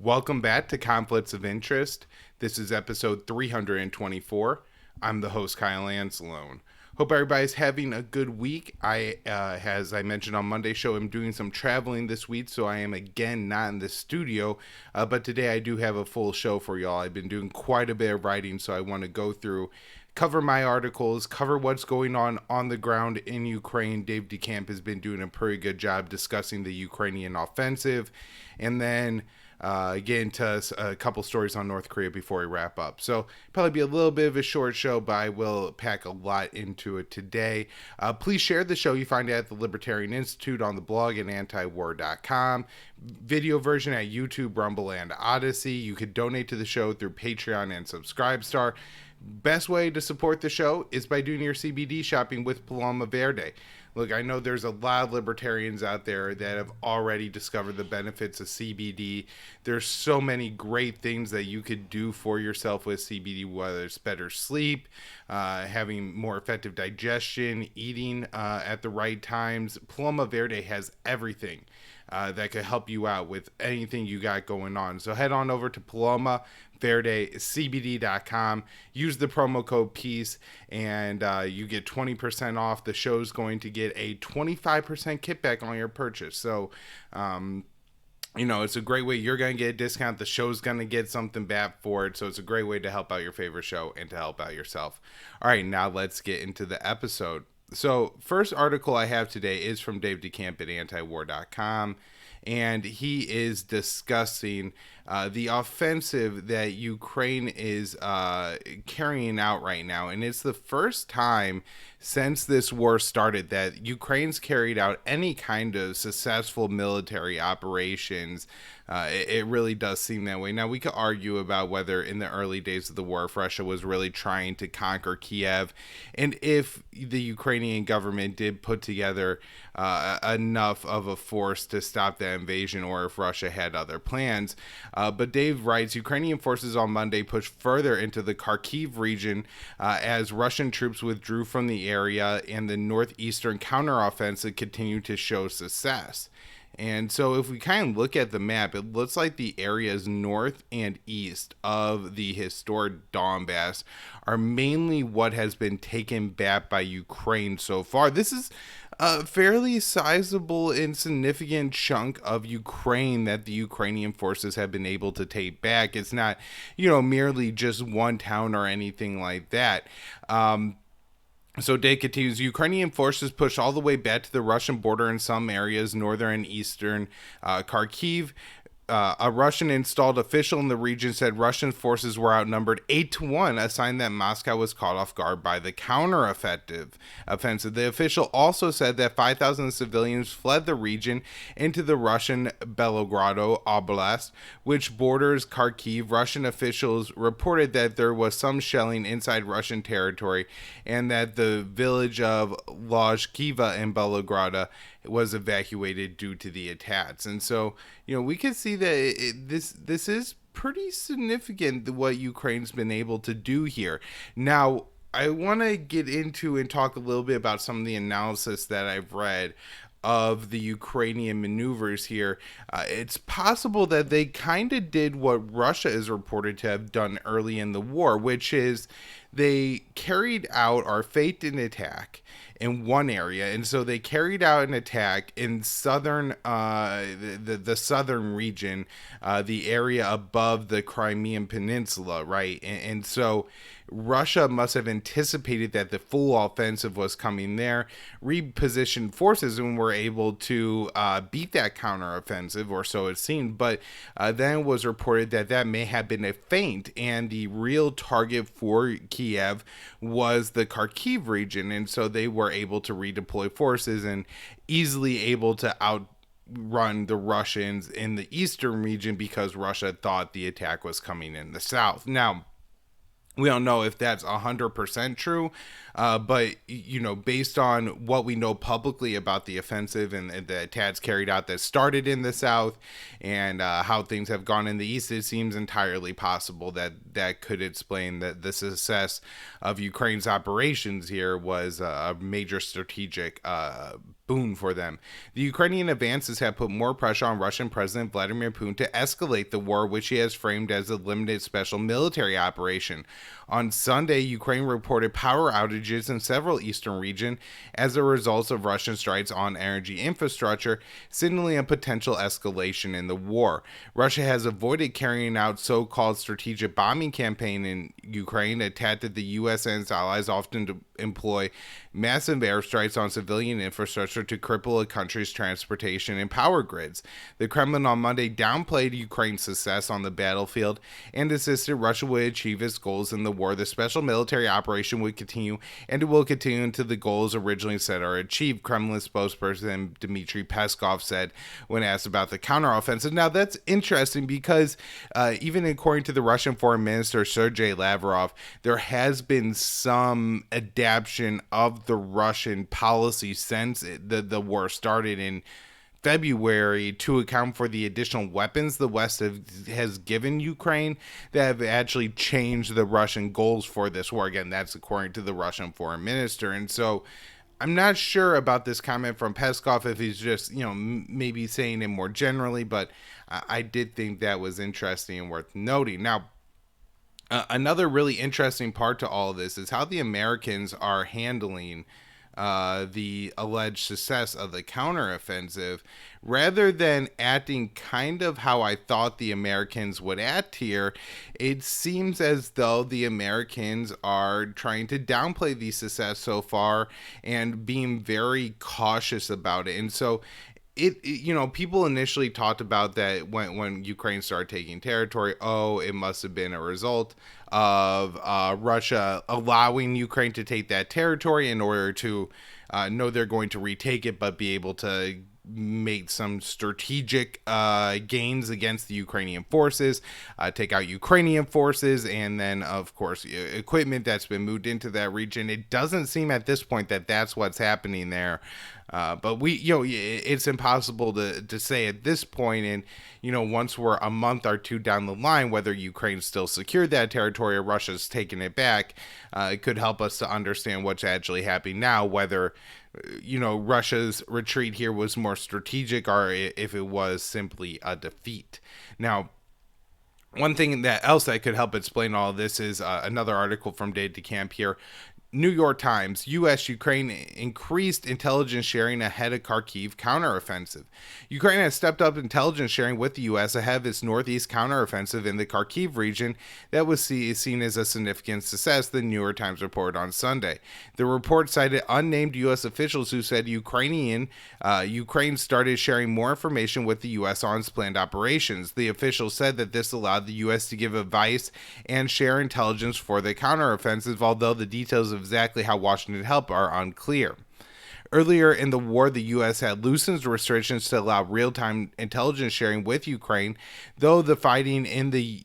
Welcome back to Conflicts of Interest. This is episode 324. I'm the host, Kyle Anzalone. Hope everybody's having a good week. As I mentioned on Monday's show, I'm doing some traveling this week, so I am again not in the studio. But today I do have a full show for y'all. I've been doing quite a bit of writing, so I want to go through, cover my articles, cover what's going on the ground in Ukraine. Dave DeCamp has been doing a pretty good job discussing the Ukrainian offensive, and then get into a couple stories on North Korea before we wrap up. So probably be a little bit of a short show, but I will pack a lot into it today. Please share the show. You find it at the Libertarian Institute on the blog at antiwar.com. Video version at YouTube, Rumble, and Odysee. You could donate to the show through Patreon and Subscribestar. Best way to support the show is by doing your CBD shopping with Paloma Verde. Look, I know there's a lot of libertarians out there that have already discovered the benefits of CBD. There's so many great things that you could do for yourself with CBD, whether it's better sleep, having more effective digestion, eating at the right times. Paloma Verde has everything that could help you out with anything you got going on. So head on over to PalomaVerdeCBD.com. Use the promo code PEACE, and you get 20% off. The show's going to get a 25% kickback on your purchase. So, it's a great way. You're going to get a discount. The show's going to get something back for it. So it's a great way to help out your favorite show and to help out yourself. All right, now let's get into the episode. So first article I have today is from Dave DeCamp at antiwar.com, and he is discussing the offensive that Ukraine is carrying out right now. And it's the first time since this war started that Ukraine's carried out any kind of successful military operations. It really does seem that way. Now, we could argue about whether in the early days of the war, if Russia was really trying to conquer Kiev, and if the Ukrainian government did put together enough of a force to stop that invasion, or if Russia had other plans. But Dave writes, Ukrainian forces on Monday pushed further into the Kharkiv region as Russian troops withdrew from the area, and the Northeastern counteroffensive continued to show success. And so if we kind of look at the map, it looks like the areas north and east of the historic Donbass are mainly what has been taken back by Ukraine so far. This is a fairly sizable and significant chunk of Ukraine that the Ukrainian forces have been able to take back. It's not, merely just one town or anything like that. So Dave continues, Ukrainian forces push all the way back to the Russian border in some areas, northern and eastern Kharkiv. A Russian-installed official in the region said Russian forces were outnumbered 8-1, a sign that Moscow was caught off guard by the counter-offensive. The official also said that 5,000 civilians fled the region into the Russian Belgorod Oblast, which borders Kharkiv. Russian officials reported that there was some shelling inside Russian territory, and that the village of Lozhkiva in Belgorod was evacuated due to the attacks. And so, we can see that this is pretty significant what Ukraine's been able to do here. Now, I want to get into and talk a little bit about some of the analysis that I've read of the Ukrainian maneuvers here. It's possible that they kind of did what Russia is reported to have done early in the war, which is they carried out or faked an attack in one area, and so they carried out an attack in southern the southern region, the area above the Crimean Peninsula, right? And so Russia must have anticipated that the full offensive was coming there, repositioned forces, and were able to beat that counteroffensive, or so it seemed. But then it was reported that may have been a feint, and the real target for Kiev was the Kharkiv region, and so they were able to redeploy forces and easily able to outrun the Russians in the eastern region because Russia thought the attack was coming in the south. Now, we don't know if that's 100% true, but, based on what we know publicly about the offensive and the attacks carried out that started in the south and how things have gone in the east, it seems entirely possible that could explain that the success of Ukraine's operations here was a major strategic boon for them. The Ukrainian advances have put more pressure on Russian President Vladimir Putin to escalate the war, which he has framed as a limited special military operation. On Sunday, Ukraine reported power outages in several eastern regions as a result of Russian strikes on energy infrastructure, signaling a potential escalation in the war. Russia has avoided carrying out so-called strategic bombing campaign in Ukraine, a tactic the U.S. and its allies often employ massive airstrikes on civilian infrastructure to cripple a country's transportation and power grids. The Kremlin on Monday downplayed Ukraine's success on the battlefield and insisted Russia would achieve its goals in the war. The special military operation would continue, and it will continue until the goals originally set are achieved, Kremlin spokesperson Dmitry Peskov said when asked about the counteroffensive. Now, that's interesting because even according to the Russian Foreign Minister Sergei Lavrov, there has been some adaptation of the Russian policy since the war started in February to account for the additional weapons the West has given Ukraine that have actually changed the Russian goals for this war. Again, that's according to the Russian foreign minister. And so I'm not sure about this comment from Peskov, if he's just, maybe saying it more generally, but I did think that was interesting and worth noting. Now, another really interesting part to all of this is how the Americans are handling the alleged success of the counteroffensive, rather than acting kind of how I thought the Americans would act here. It seems as though the Americans are trying to downplay the success so far and being very cautious about it. And so people initially talked about that when Ukraine started taking territory. It must have been a result of Russia allowing Ukraine to take that territory in order to know they're going to retake it, but be able to make some strategic gains against the Ukrainian forces, take out Ukrainian forces, and then, of course, equipment that's been moved into that region. It doesn't seem at this point that that's what's happening there. But it's impossible to say at this point. And, once we're a month or two down the line, whether Ukraine still secured that territory or Russia's taken it back, it could help us to understand what's actually happening now, whether, Russia's retreat here was more strategic or if it was simply a defeat. Now, one thing else that could help explain all of this is another article from Day to Camp here. New York Times, U.S. Ukraine increased intelligence sharing ahead of Kharkiv counteroffensive. Ukraine has stepped up intelligence sharing with the U.S. ahead of its northeast counteroffensive in the Kharkiv region that was seen as a significant success, the New York Times reported on Sunday. The report cited unnamed U.S. officials who said Ukraine started sharing more information with the U.S. on its planned operations. The officials said that this allowed the U.S. to give advice and share intelligence for the counteroffensive, although the details of exactly how Washington helped are unclear. Earlier in the war, the U.S. had loosened restrictions to allow real-time intelligence sharing with Ukraine, though the fighting in the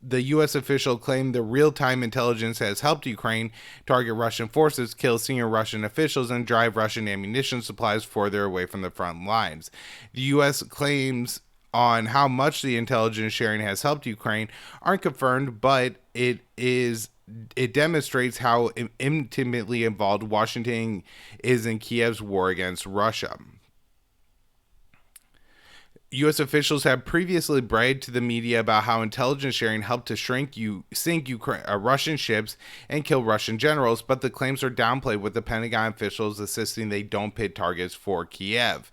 U.S. official claimed the real-time intelligence has helped Ukraine target Russian forces, kill senior Russian officials, and drive Russian ammunition supplies further away from the front lines. The U.S. claims on how much the intelligence sharing has helped Ukraine aren't confirmed, but it demonstrates how intimately involved Washington is in Kiev's war against Russia. U.S. officials have previously bragged to the media about how intelligence sharing helped to sink Russian ships and kill Russian generals, but the claims are downplayed, with the Pentagon officials insisting they don't pit targets for Kiev.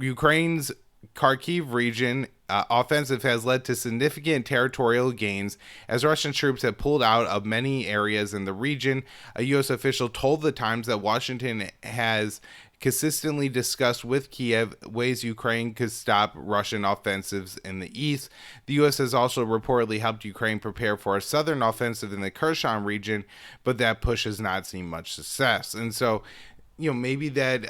Ukraine's Kharkiv region offensive has led to significant territorial gains as Russian troops have pulled out of many areas in the region. A U.S. official told the Times that Washington has consistently discussed with Kiev ways Ukraine could stop Russian offensives in the east. The U.S. has also reportedly helped Ukraine prepare for a southern offensive in the Kherson region, but that push has not seen much success. And so, maybe that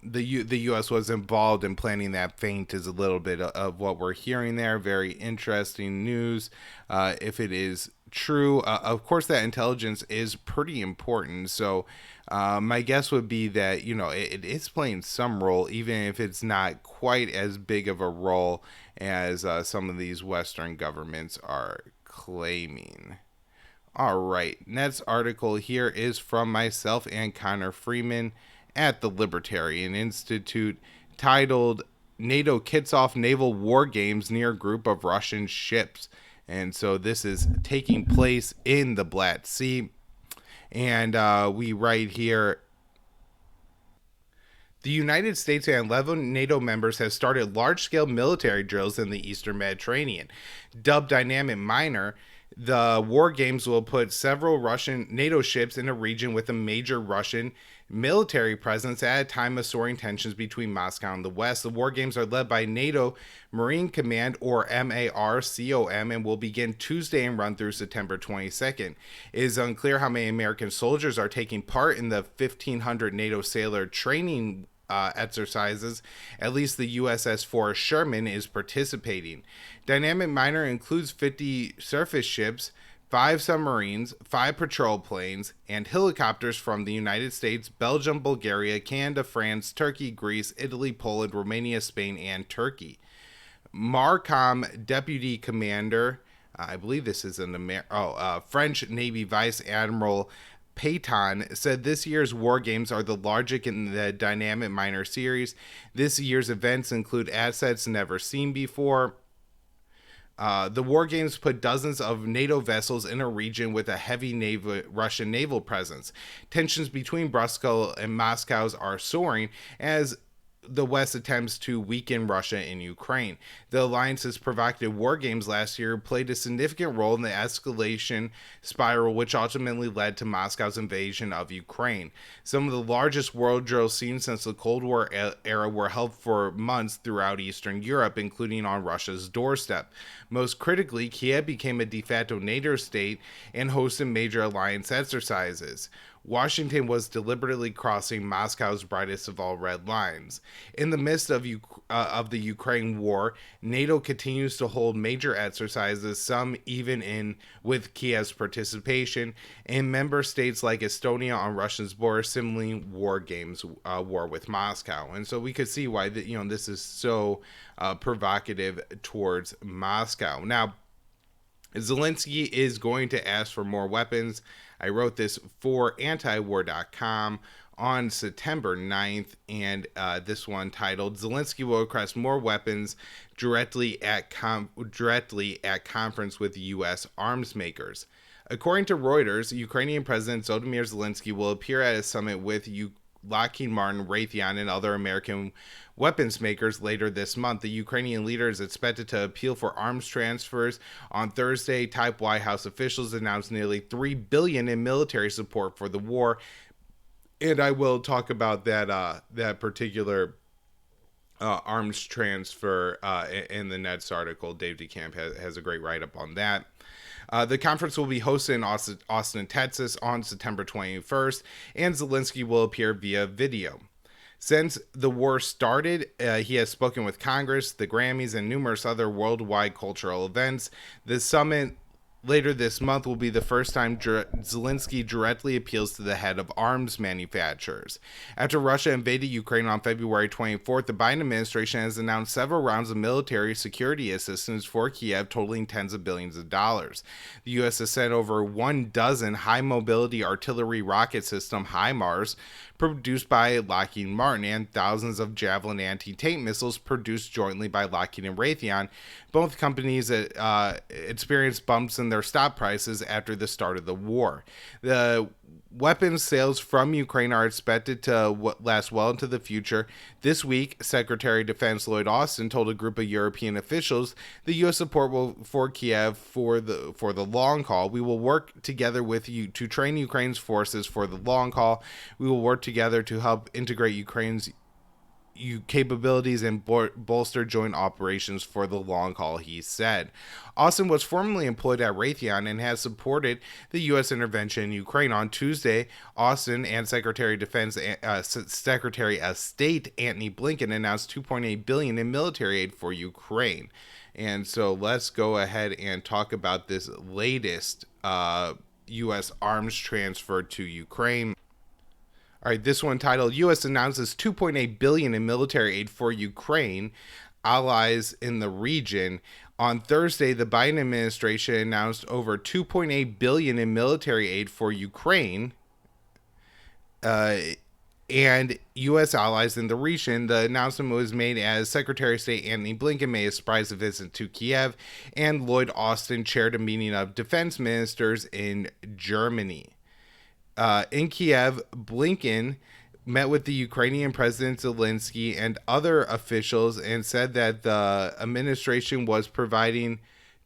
the U.S. was involved in planning that feint is a little bit of what we're hearing there. Very interesting news, if it is true. Of course, that intelligence is pretty important. So my guess would be that, it is playing some role, even if it's not quite as big of a role as some of these Western governments are claiming. All right, next article here is from myself and Connor Freeman, at the Libertarian Institute, titled NATO Kits Off Naval War Games Near a Group of Russian Ships. And so this is taking place in the Black Sea. And we write here, the United States and 11 NATO members have started large-scale military drills in the Eastern Mediterranean. Dubbed Dynamic Minor, the war games will put several Russian NATO ships in a region with a major Russian military presence at a time of soaring tensions between Moscow and the West. The war games are led by NATO Marine Command, or MARCOM, and will begin Tuesday and run through September 22nd. It is unclear how many American soldiers are taking part in the 1,500 NATO sailor training exercises. At least the USS Forrest Sherman is participating. Dynamic Minor includes 50 surface ships, 5 submarines, 5 patrol planes, and helicopters from the United States, Belgium, Bulgaria, Canada, France, Turkey, Greece, Italy, Poland, Romania, Spain, and Turkey. MARCOM Deputy Commander, I believe this is French Navy Vice Admiral Payton, said this year's war games are the largest in the Dynamic Minor series. This year's events include assets never seen before. The war games put dozens of NATO vessels in a region with a heavy Russian naval presence. Tensions between Brussels and Moscow are soaring as the West attempts to weaken Russia in Ukraine. The alliance's provocative war games last year played a significant role in the escalation spiral, which ultimately led to Moscow's invasion of Ukraine. Some of the largest world drills seen since the Cold War era were held for months throughout Eastern Europe, including on Russia's doorstep. Most critically, Kiev became a de facto NATO state and hosted major alliance exercises. Washington was deliberately crossing Moscow's brightest of all red lines. In the midst of the Ukraine war, NATO continues to hold major exercises, some even with Kiev's participation, and member states like Estonia on Russia's border simulating war games, war with Moscow. And so we could see why this is so provocative towards Moscow. Now, Zelensky is going to ask for more weapons. I wrote this for antiwar.com on September 9th, and this one titled, Zelensky will request more weapons directly at conference with U.S. arms makers. According to Reuters, Ukrainian President Volodymyr Zelensky will appear at a summit with Lockheed Martin, Raytheon, and other American weapons makers later this month. The Ukrainian leader is expected to appeal for arms transfers. On Thursday, top White House officials announced nearly $3 billion in military support for the war, and I will talk about that particular arms transfer in the Nets article. Dave DeCamp has a great write-up on that. The conference will be hosted in Austin, Texas on September 21st, and Zelensky will appear via video. Since the war started, he has spoken with Congress, the Grammys, and numerous other worldwide cultural events. The summit later this month will be the first time Zelensky directly appeals to the head of arms manufacturers. After Russia invaded Ukraine on February 24th, the Biden administration has announced several rounds of military security assistance for Kiev, totaling tens of billions of dollars. The U.S. has sent over 1 dozen high-mobility artillery rocket system HIMARS produced by Lockheed Martin, and thousands of Javelin anti-tank missiles produced jointly by Lockheed and Raytheon. Both companies experienced bumps in their stock prices after the start of the war. The weapons sales from Ukraine are expected to last well into the future. This week, Secretary of Defense Lloyd Austin told a group of European officials the U.S. support for Kiev for the long haul. We will work together with you to train Ukraine's forces for the long haul. We will work together to help integrate Ukraine's capabilities and bolster joint operations for the long haul, he said. Austin was formerly employed at Raytheon and has supported the U.S. intervention in Ukraine. On Tuesday, Austin and Secretary of Defense, Secretary of State Antony Blinken announced $2.8 billion in military aid for Ukraine. And so let's go ahead and talk about this latest U.S. arms transfer to Ukraine. All right, this one titled, U.S. announces $2.8 billion in military aid for Ukraine, allies in the region. On Thursday, the Biden administration announced over $2.8 billion in military aid for Ukraine. and U.S. allies in the region. The announcement was made as Secretary of State Antony Blinken made a surprise visit to Kiev, and Lloyd Austin chaired a meeting of defense ministers in Germany. In Kiev, Blinken met with the Ukrainian President Zelensky and other officials and said that the administration was providing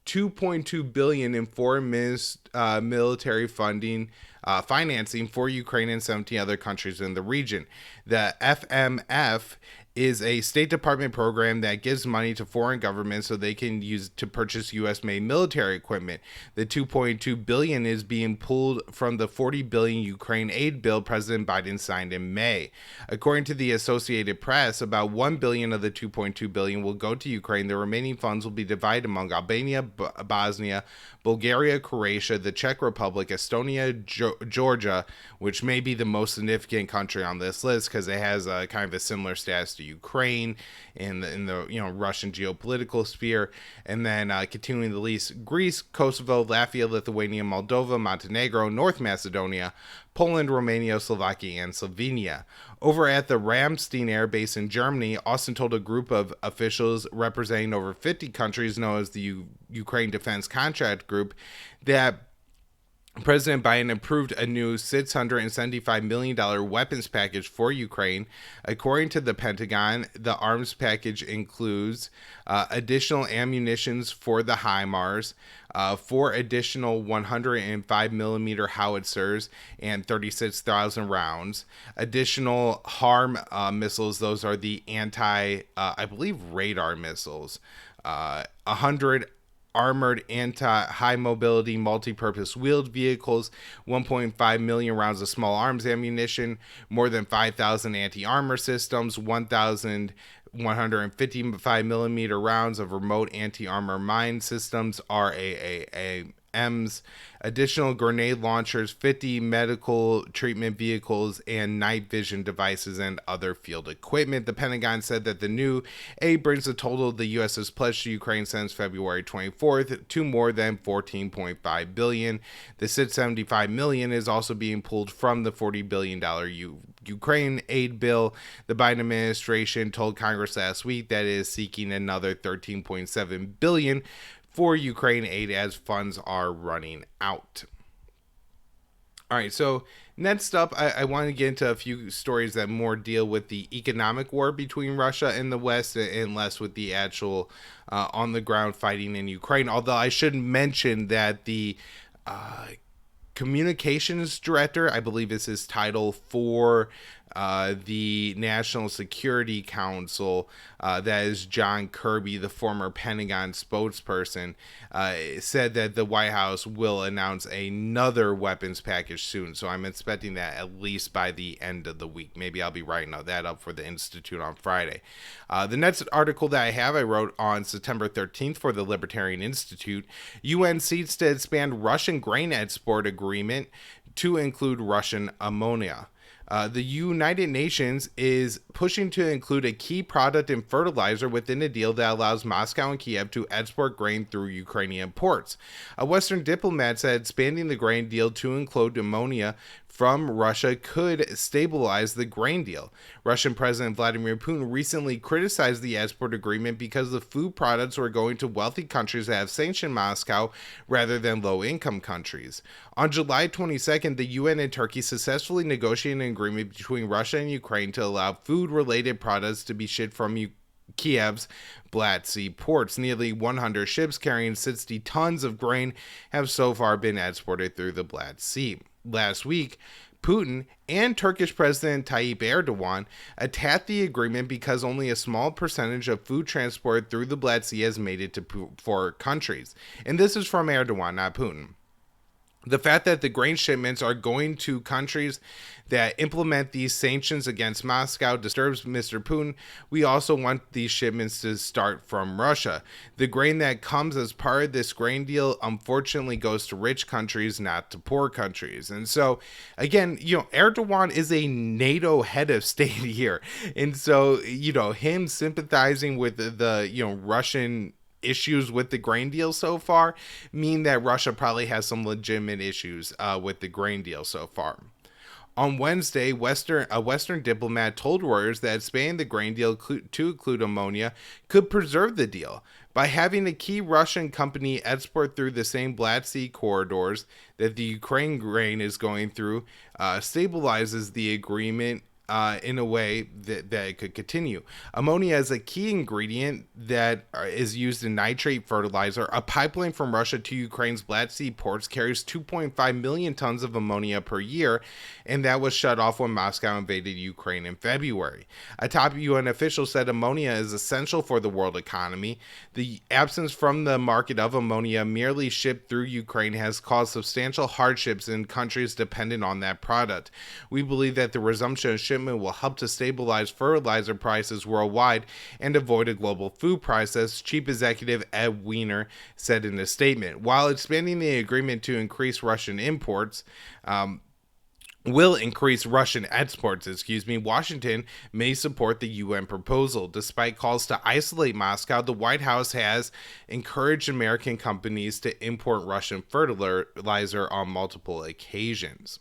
$2.2 billion in foreign military financing for Ukraine and 17 other countries in the region. The FMF is a State Department program that gives money to foreign governments so they can use to purchase U.S.-made military equipment. The $2.2 billion is being pulled from the $40 billion Ukraine aid bill President Biden signed in May. According to the Associated Press, about $1 billion of the $2.2 billion will go to Ukraine. The remaining funds will be divided among Albania, Bosnia, Bulgaria, Croatia, the Czech Republic, Estonia, Georgia, which may be the most significant country on this list because it has a kind of a similar status to Ukraine in the Russian geopolitical sphere, and then continuing the list: Greece, Kosovo, Latvia, Lithuania, Moldova, Montenegro, North Macedonia, Poland, Romania, Slovakia, and Slovenia. Over at the Ramstein Air Base in Germany, Austin told a group of officials representing over 50 countries known as the Ukraine Defense Contract Group that President Biden approved a new $675 million weapons package for Ukraine. According to the Pentagon, the arms package includes additional ammunitions for the HIMARS, 4 additional 105 millimeter howitzers and 36,000 rounds, additional HARM missiles. Those are the I believe radar missiles, 100 armored anti-high mobility multi-purpose wheeled vehicles, 1.5 million rounds of small arms ammunition, more than 5,000 anti-armor systems, 1,155 millimeter rounds of remote anti-armor mine systems, RAAMs, additional grenade launchers, 50 medical treatment vehicles, and night vision devices and other field equipment. The Pentagon said that the new aid brings the total the U.S. has pledged to Ukraine since February 24th to more than $14.5 billion. The $675 million is also being pulled from the $40 billion Ukraine aid bill. The Biden administration told Congress last week that it is seeking another $13.7 billion for Ukraine aid as funds are running out. All right, so next up, I want to get into a few stories that more deal with the economic war between Russia and the West and less with the actual on-the-ground fighting in Ukraine. Although I should mention that the communications director, I believe is his title, for the National Security Council, that is John Kirby, the former Pentagon spokesperson, said that the White House will announce another weapons package soon. So I'm expecting that at least by the end of the week. Maybe I'll be writing that up for the Institute on Friday. The next article that I wrote on September 13th for the Libertarian Institute. UN seeks to expand Russian grain export agreement to include Russian ammonia. The United Nations is pushing to include a key product in fertilizer within a deal that allows Moscow and Kiev to export grain through Ukrainian ports. A Western diplomat said expanding the grain deal to include ammonia from Russia could stabilize the grain deal. Russian President Vladimir Putin recently criticized the export agreement because the food products were going to wealthy countries that have sanctioned Moscow rather than low-income countries. On July 22nd, the UN and Turkey successfully negotiated an agreement between Russia and Ukraine to allow food-related products to be shipped from Kiev's Black Sea ports. Nearly 100 ships carrying 60 tons of grain have so far been exported through the Black Sea. Last week, Putin and Turkish President Tayyip Erdogan attacked the agreement because only a small percentage of food transport through the Black Sea has made it to poor countries. And this is from Erdogan, not Putin. The fact that the grain shipments are going to countries that implement these sanctions against Moscow disturbs Mr. Putin. We also want these shipments to start from Russia. The grain that comes as part of this grain deal, unfortunately, goes to rich countries, not to poor countries. And so, again, Erdogan is a NATO head of state here. And so, him sympathizing with the Russian issues with the grain deal so far mean that Russia probably has some legitimate issues with the grain deal so far. On Wednesday, a Western diplomat told Reuters that expanding the grain deal to include ammonia could preserve the deal. By having a key Russian company export through the same Black Sea corridors that the Ukraine grain is going through, stabilizes the agreement in a way that it could continue. Ammonia is a key ingredient that is used in nitrate fertilizer. A pipeline from Russia to Ukraine's Black Sea ports carries 2.5 million tons of ammonia per year, and that was shut off when Moscow invaded Ukraine in February. A top UN official said ammonia is essential for the world economy. The absence from the market of ammonia merely shipped through Ukraine has caused substantial hardships in countries dependent on that product. We believe that the resumption of shipment will help to stabilize fertilizer prices worldwide and avoid a global food crisis, Chief Executive Ed Weiner said in a statement. While expanding the agreement to increase Russian imports, will increase Russian exports, Washington may support the UN proposal. Despite calls to isolate Moscow, the White House has encouraged American companies to import Russian fertilizer on multiple occasions.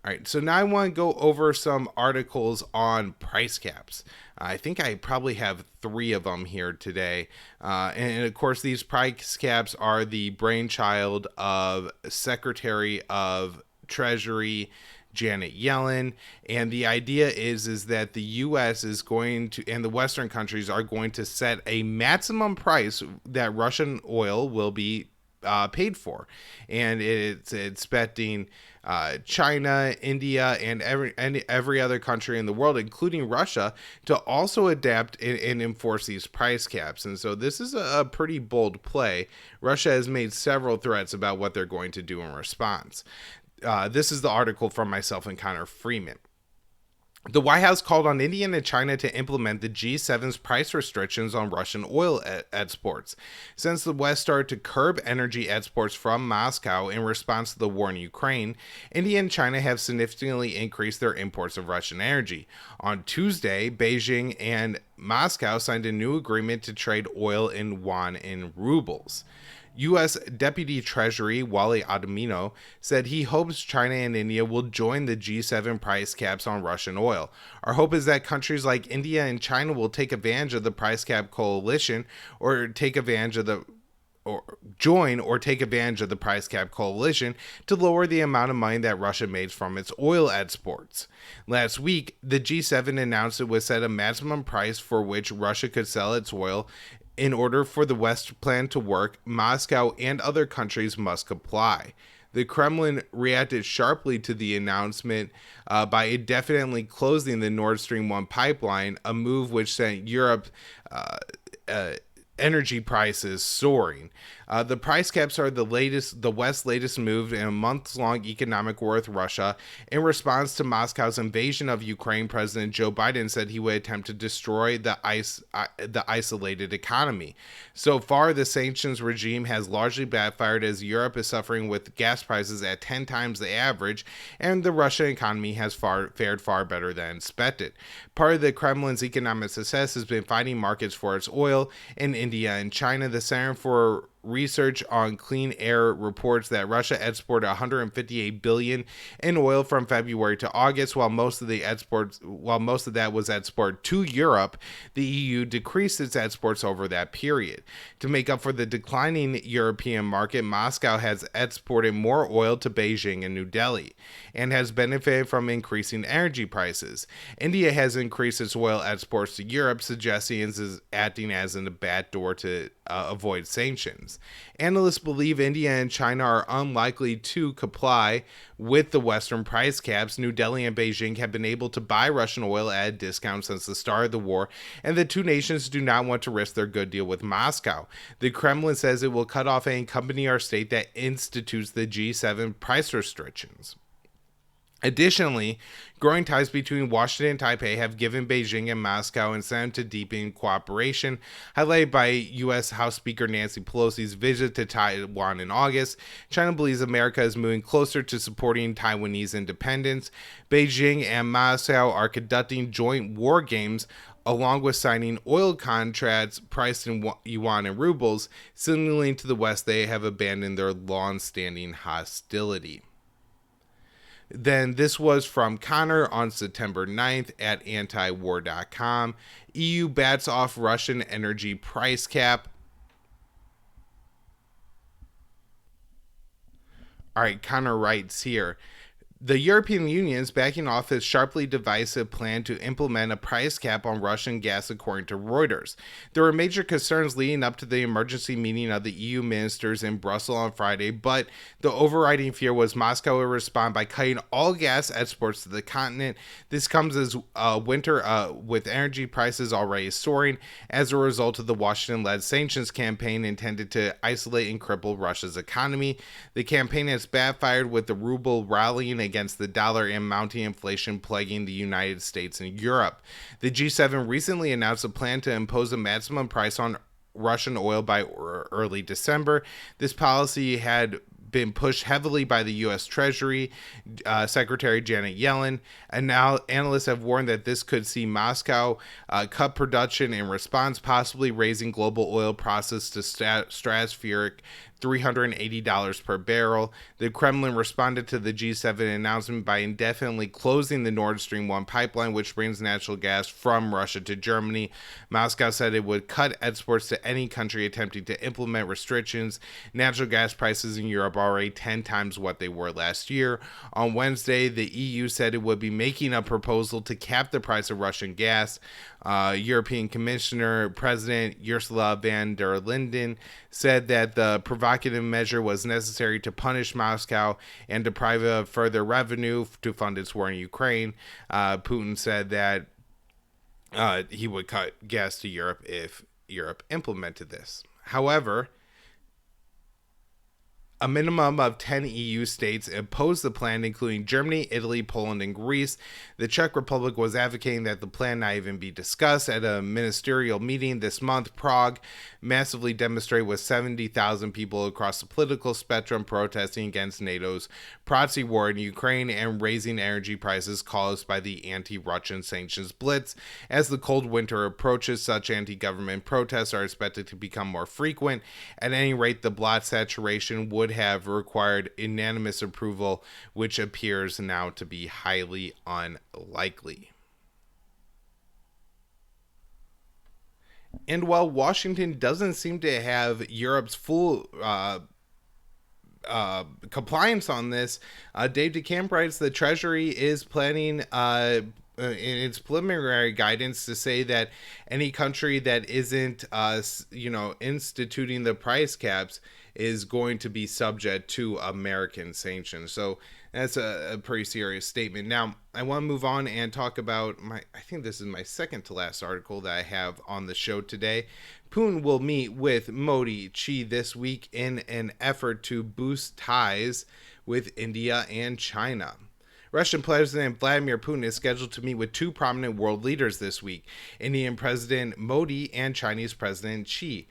All right, so now I want to go over some articles on price caps. I think I probably have 3 of them here today. And of course, these price caps are the brainchild of Secretary of Treasury Janet Yellen, and the idea is that the U.S. is going to, and the Western countries are going to set a maximum price that Russian oil will be paid for, and it's expecting China, India, and every other country in the world, including Russia, to also adapt and enforce these price caps. And so this is a pretty bold play. Russia has made several threats about what they're going to do in response. This is the article from myself and Connor Freeman. The White House called on India and China to implement the G7's price restrictions on Russian oil exports. Since the West started to curb energy exports from Moscow in response to the war in Ukraine, India and China have significantly increased their imports of Russian energy. On Tuesday, Beijing and Moscow signed a new agreement to trade oil in yuan and rubles. U.S. Deputy Treasury Wally Adamino said he hopes China and India will join the G7 price caps on Russian oil. Our hope is that countries like India and China will take advantage of the price cap coalition join or take advantage of the price cap coalition to lower the amount of money that Russia makes from its oil exports. Last week, the G7 announced it would set a maximum price for which Russia could sell its oil. In order for the West plan to work, Moscow and other countries must comply. The Kremlin reacted sharply to the announcement by indefinitely closing the Nord Stream 1 pipeline, a move which sent Europe energy prices soaring. The price caps are the West's latest move in a months-long economic war with Russia. In response to Moscow's invasion of Ukraine, President Joe Biden said he would attempt to destroy the isolated economy. So far, the sanctions regime has largely backfired as Europe is suffering with gas prices at 10 times the average, and the Russian economy has fared far better than expected. Part of the Kremlin's economic success has been finding markets for its oil in India and China. The Center for Research on Clean Air reports that Russia exported 158 billion in oil from February to August, while most of that was exported to Europe. The EU decreased its exports over that period. To make up for the declining European market, Moscow has exported more oil to Beijing and New Delhi and has benefited from increasing energy prices. India has increased its oil exports to Europe, suggesting it is acting as a backdoor to avoid sanctions. Analysts believe India and China are unlikely to comply with the Western price caps. New Delhi and Beijing have been able to buy Russian oil at a discount since the start of the war, and the two nations do not want to risk their good deal with Moscow. The Kremlin says it will cut off any company or state that institutes the G7 price restrictions. Additionally, growing ties between Washington and Taipei have given Beijing and Moscow incentive to deepen cooperation, highlighted by U.S. House Speaker Nancy Pelosi's visit to Taiwan in August. China believes America is moving closer to supporting Taiwanese independence. Beijing and Moscow are conducting joint war games along with signing oil contracts priced in yuan and rubles, signaling to the West they have abandoned their long-standing hostility. Then this was from Connor on September 9th at antiwar.com. EU bats off Russian energy price cap. All right, Connor writes here. The European Union is backing off its sharply divisive plan to implement a price cap on Russian gas, according to Reuters. There were major concerns leading up to the emergency meeting of the EU ministers in Brussels on Friday, but the overriding fear was Moscow would respond by cutting all gas exports to the continent. This comes as winter with energy prices already soaring as a result of the Washington-led sanctions campaign intended to isolate and cripple Russia's economy. The campaign has backfired with the ruble rallying against the dollar and mounting inflation plaguing the United States and Europe. The G7 recently announced a plan to impose a maximum price on Russian oil by early December. This policy had been pushed heavily by the U.S. Treasury Secretary Janet Yellen, and now analysts have warned that this could see Moscow cut production in response, possibly raising global oil prices to stratospheric $380 per barrel. The Kremlin responded to the G7 announcement by indefinitely closing the Nord Stream 1 pipeline, which brings natural gas from Russia to Germany. Moscow said it would cut exports to any country attempting to implement restrictions. Natural gas prices in Europe are already 10 times what they were last year. On Wednesday, the EU said it would be making a proposal to cap the price of Russian gas. European Commissioner President Ursula von der Leyen said that the provocative measure was necessary to punish Moscow and deprive it of further revenue to fund its war in Ukraine. Putin said that he would cut gas to Europe if Europe implemented this. However, a minimum of 10 EU states opposed the plan, including Germany, Italy, Poland, and Greece. The Czech Republic was advocating that the plan not even be discussed. At a ministerial meeting this month, Prague massively demonstrated with 70,000 people across the political spectrum protesting against NATO's proxy war in Ukraine and raising energy prices caused by the anti-Russian sanctions blitz. As the cold winter approaches, such anti-government protests are expected to become more frequent. At any rate, the blot saturation would have required unanimous approval, which appears now to be highly unlikely. And while Washington doesn't seem to have Europe's full compliance on this, Dave DeCamp writes the Treasury is planning in its preliminary guidance to say that any country that isn't instituting the price caps is going to be subject to American sanctions. So that's a pretty serious statement. Now, I want to move on and talk about I think this is my second to last article that I have on the show today. Putin will meet with Modi Xi this week in an effort to boost ties with India and China. Russian President Vladimir Putin is scheduled to meet with two prominent world leaders this week, Indian President Modi and Chinese President Xi.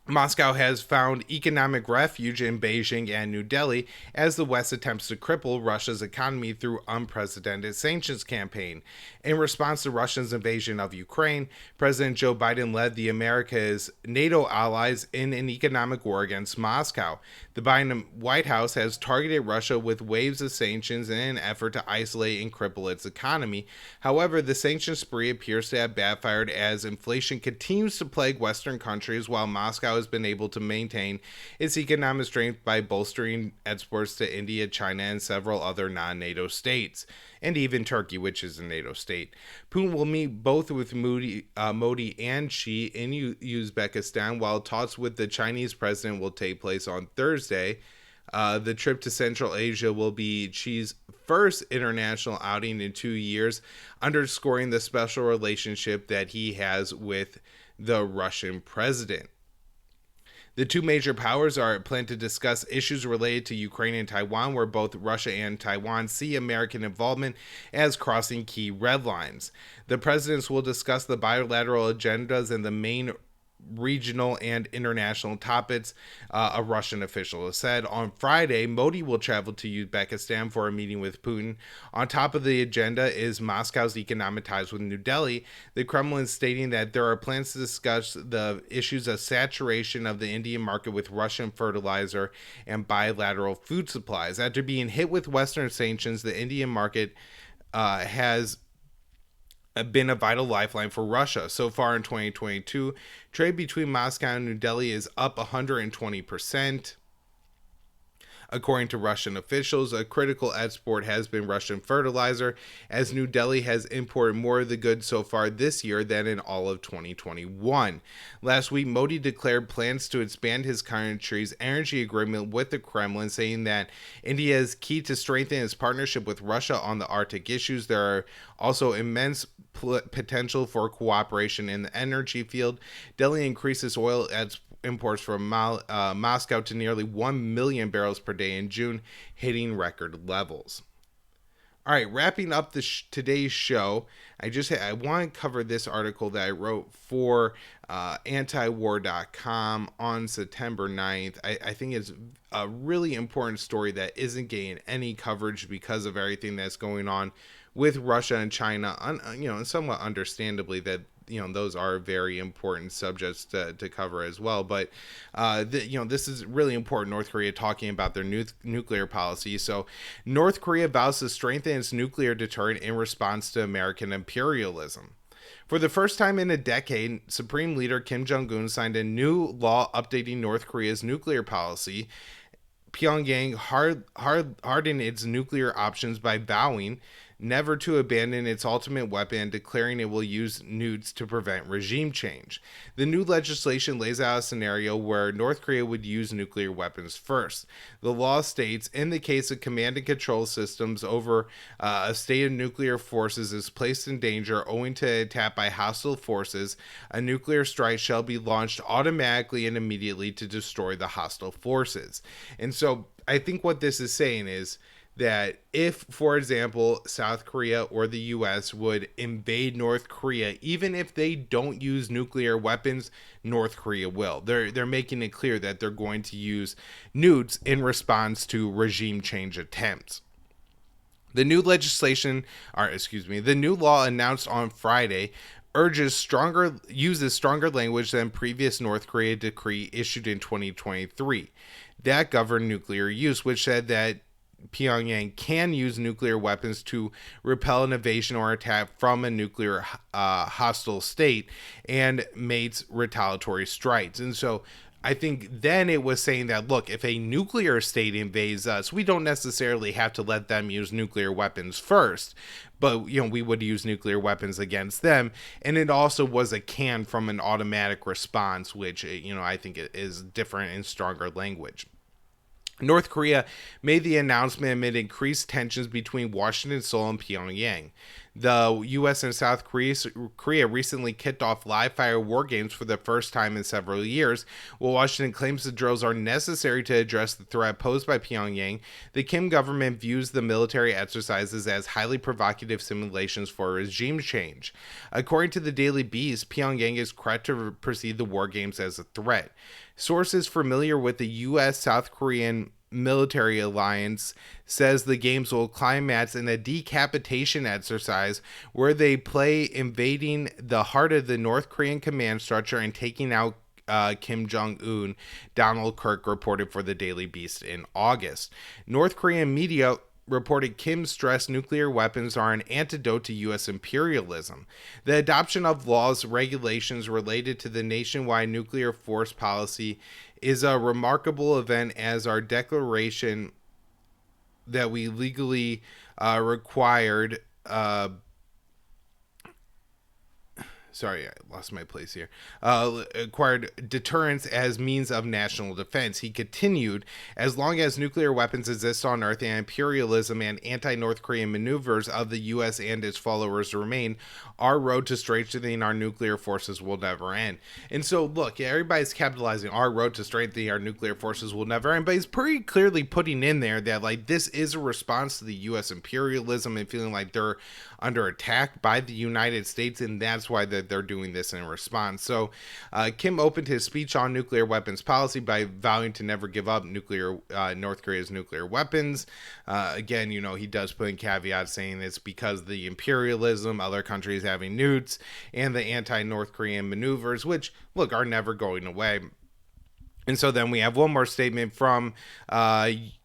Moscow has found economic refuge in Beijing and New Delhi as the West attempts to cripple Russia's economy through unprecedented sanctions campaign. In response to Russia's invasion of Ukraine, President Joe Biden led the America's NATO allies in an economic war against Moscow. The Biden White House has targeted Russia with waves of sanctions in an effort to isolate and cripple its economy. However, the sanctions spree appears to have backfired as inflation continues to plague Western countries while Moscow has been able to maintain its economic strength by bolstering exports to India, China, and several other non-NATO states, and even Turkey, which is a NATO state. Putin will meet both with Modi and Xi in Uzbekistan, while talks with the Chinese president will take place on Thursday. The trip to Central Asia will be Xi's first international outing in 2 years, underscoring the special relationship that he has with the Russian president. The two major powers are planned to discuss issues related to Ukraine and Taiwan, where both Russia and Taiwan see American involvement as crossing key red lines. The presidents will discuss the bilateral agendas and the main regional and international topics, a Russian official has said. On Friday, Modi will travel to Uzbekistan for a meeting with Putin. On top of the agenda is Moscow's economic ties with New Delhi, the Kremlin stating that there are plans to discuss the issues of saturation of the Indian market with Russian fertilizer and bilateral food supplies. After being hit with Western sanctions, the Indian market has been a vital lifeline for Russia. So far in 2022, trade between Moscow and New Delhi is up 120%. According to Russian officials, a critical export has been Russian fertilizer, as New Delhi has imported more of the goods so far this year than in all of 2021. Last week, Modi declared plans to expand his country's energy agreement with the Kremlin, saying that India is key to strengthen its partnership with Russia on the Arctic issues. There are also immense potential for cooperation in the energy field. Delhi increases oil imports from Moscow to nearly 1 million barrels per day in June, hitting record levels. All right, wrapping up today's show, I want to cover this article that I wrote for antiwar.com on September 9th. I think it's a really important story that isn't getting any coverage because of everything that's going on with Russia and China, and somewhat understandably that those are very important subjects to cover as well. But this is really important. North Korea talking about their nuclear policy. So North Korea vows to strengthen its nuclear deterrent in response to American imperialism. For the first time in a decade, Supreme Leader Kim Jong-un signed a new law updating North Korea's nuclear policy. Pyongyang hardened its nuclear options by vowing never to abandon its ultimate weapon and declaring it will use nukes to prevent regime change. The new legislation lays out a scenario where North Korea would use nuclear weapons first. The law states, in the case of command and control systems over a state of nuclear forces is placed in danger owing to attack by hostile forces, a nuclear strike shall be launched automatically and immediately to destroy the hostile forces. And so I think what this is saying is that if, for example, South Korea or the US would invade North Korea, even if they don't use nuclear weapons, North Korea will. They're making it clear that they're going to use nukes in response to regime change attempts. The new the new law announced on Friday uses stronger language than previous North Korea decree issued in 2023 that governed nuclear use, which said that Pyongyang can use nuclear weapons to repel an invasion or attack from a nuclear hostile state and makes retaliatory strikes. And so I think then it was saying that, look, if a nuclear state invades us, we don't necessarily have to let them use nuclear weapons first, but we would use nuclear weapons against them. And it also was a can from an automatic response, which I think is different and stronger language. North Korea made the announcement amid increased tensions between Washington, Seoul, and Pyongyang. The U.S. and South Korea recently kicked off live-fire war games for the first time in several years. While Washington claims the drills are necessary to address the threat posed by Pyongyang, the Kim government views the military exercises as highly provocative simulations for regime change. According to the Daily Beast, Pyongyang is correct to perceive the war games as a threat. Sources familiar with the U.S.-South Korean military alliance says the games will climax in a decapitation exercise where they play invading the heart of the North Korean command structure and taking out Kim Jong-un, Donald Kirk reported for the Daily Beast in August. North Korean media reported Kim stressed nuclear weapons are an antidote to U.S. imperialism. The adoption of laws, regulations related to the nationwide nuclear force policy is a remarkable event, as our declaration that we legally required sorry, I lost my place here, acquired deterrence as means of national defense. He continued, as long as nuclear weapons exist on Earth and imperialism and anti-North Korean maneuvers of the U.S. and its followers remain, our road to strengthening our nuclear forces will never end. And so, look, everybody's capitalizing, our road to strengthening our nuclear forces will never end, but he's pretty clearly putting in there that, like, this is a response to the U.S. imperialism and feeling like they're under attack by the United States, and that's why they're that they're doing this in response. So Kim opened his speech on nuclear weapons policy by vowing to never give up North Korea's nuclear weapons. Again, he does put in caveats saying it's because of the imperialism, other countries having nukes, and the anti-North Korean maneuvers, which, look, are never going away. And so then we have one more statement from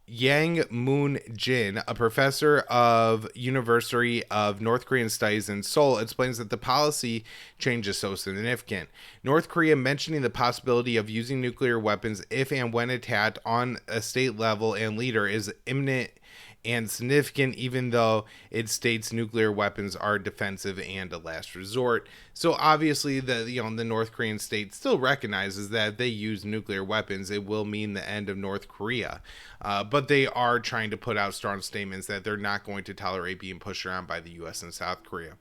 Yang Moon Jin, a professor of University of North Korean Studies in Seoul, explains that the policy change is so significant. North Korea mentioning the possibility of using nuclear weapons if and when attacked on a state level and leader is imminent and significant, even though it states nuclear weapons are defensive and a last resort. So obviously the North Korean state still recognizes that if they use nuclear weapons, it will mean the end of North Korea. But they are trying to put out strong statements that they're not going to tolerate being pushed around by the U.S. and South Korea.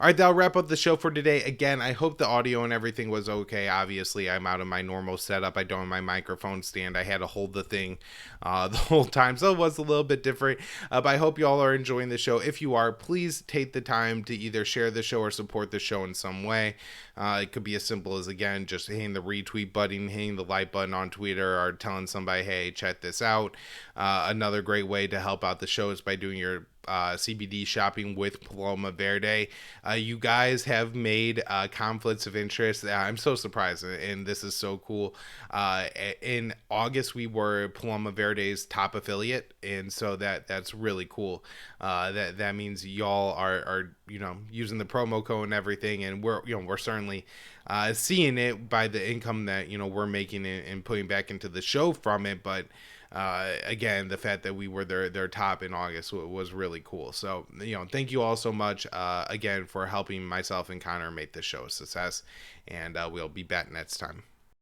All right, that'll wrap up the show for today. Again, I hope the audio and everything was okay. Obviously, I'm out of my normal setup. I don't have my microphone stand. I had to hold the thing the whole time, so it was a little bit different. But I hope you all are enjoying the show. If you are, please take the time to either share the show or support the show in some way. It could be as simple as, again, just hitting the retweet button, hitting the like button on Twitter, or telling somebody, hey, check this out. Another great way to help out the show is by doing your CBD shopping with Paloma Verde. You guys have made conflicts of interest. I'm so surprised, and this is so cool. In August, we were Paloma Verde's top affiliate, and so that's really cool. That means y'all are using the promo code and everything, and we're certainly seeing it by the income that we're making and putting back into the show from it, but again, the fact that we were their top in August was really cool. So, thank you all so much, again, for helping myself and Connor make this show a success, and we'll be back next time.